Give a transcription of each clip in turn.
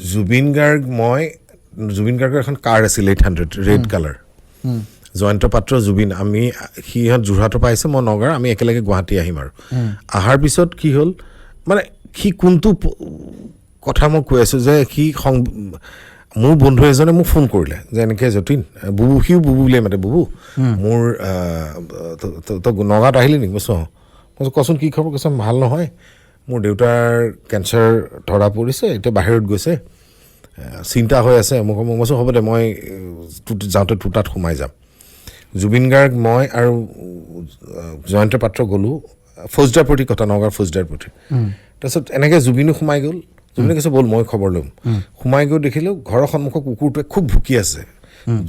জুবিন গাৰ্গৰ এখন কাৰ আছিল 800 ৰেড কালাৰ জয়ন্ত পাত্ৰ জুবিন আমি সিহঁত যোৰহাটৰ পৰা আহিছে মই নগাঁৱৰ আমি একেলগে গুৱাহাটী আহিম আৰু আহাৰ পিছত কি হ'ল মানে সি কোনটো কথা মই কৈ আছোঁ যে সি মোৰ বন্ধু এজনে মোক ফোন কৰিলে যে এনেকৈ যতীন বুবু সিও বুবু বুলিয়ে মাতে বুবু মোৰ তই নগাঁৱত আহিলি নেকি কৈছোঁ কৈছোঁ কচোন কি খবৰ কৈছে ভাল নহয় মোৰ দেউতাৰ কেঞ্চাৰ ধৰা পৰিছে এতিয়া বাহিৰত গৈছে চিন্তা হৈ আছে মোক কৈছোঁ হ'ব দে মই যাওঁতে তোৰ তাত সোমাই যাম জুবিন গাৰ্গ মই আৰু জয়ন্ত পাত্ৰ গ'লোঁ ফৌজদাৰ প্ৰতি কথা নগাঁৱৰ ফৌজদাৰ প্ৰতি তাৰপিছত এনেকৈ জুবিনো সোমাই গ'ল জুবিনে কৈছে ব'ল মই খবৰ ল'ম সোমাই গৈ দেখিলোঁ ঘৰৰ সন্মুখৰ কুকুৰটোৱে খুব ভুকি আছে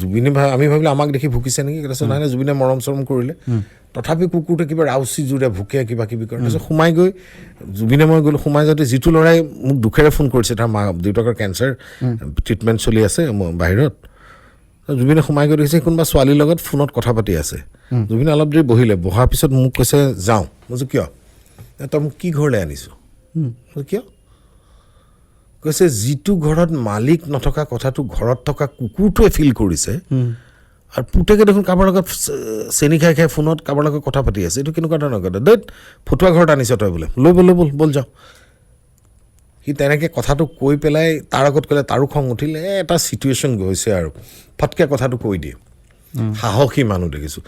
জুবিনে আমি ভাবিলোঁ আমাক দেখি ভুকিছে নেকি তাৰপিছত নাই জুবিনে মৰম চৰম কৰিলে তথাপি কুকুৰটোৱে কিবা ৰাউচি জোৰে ভুকে কিবা কিবি কৰে তাৰপিছত সোমাই গৈ জুবিনে মই গ'লোঁ সোমাই যাওঁতে যিটো ল'ৰাই মোক দুখেৰে ফোন কৰিছে তাৰ দেউতাকৰ কেঞ্চাৰ ট্ৰিটমেণ্ট চলি আছে বাহিৰত জুবিনে সোমাই গৈ দেখিছে কোনোবা ছোৱালীৰ লগত ফোনত কথা পাতি আছে জুবিনে অলপ দেৰি বহিলে বহাৰ পিছত মোক কৈছে যাওঁ মই কৈছোঁ কিয় তই মোক কি ঘৰলৈ আনিছোঁ কিয় কৈছে যিটো ঘৰত মালিক নথকা কথাটো ঘৰত থকা কুকুৰটোৱে ফিল কৰিছে আৰু পুতেকে দেখোন কাৰোবাৰ লগত চেনি খাই খাই ফোনত কাৰোবাৰ লগত কথা পাতি আছে এইটো কেনেকুৱা ধৰণৰ কথা দেই ফটুৱা ঘৰত আনিছ তই বোলে লৈ ব'ল যাওঁ সি তেনেকৈ কথাটো কৈ পেলাই তাৰ আগত ক'লে তাৰো খং উঠিলে এটা চিটুৱেশ্যন গৈছে আৰু ফটকৈ কথাটো কৈ দিয়ে সাহসী মানুহ দেখিছোঁ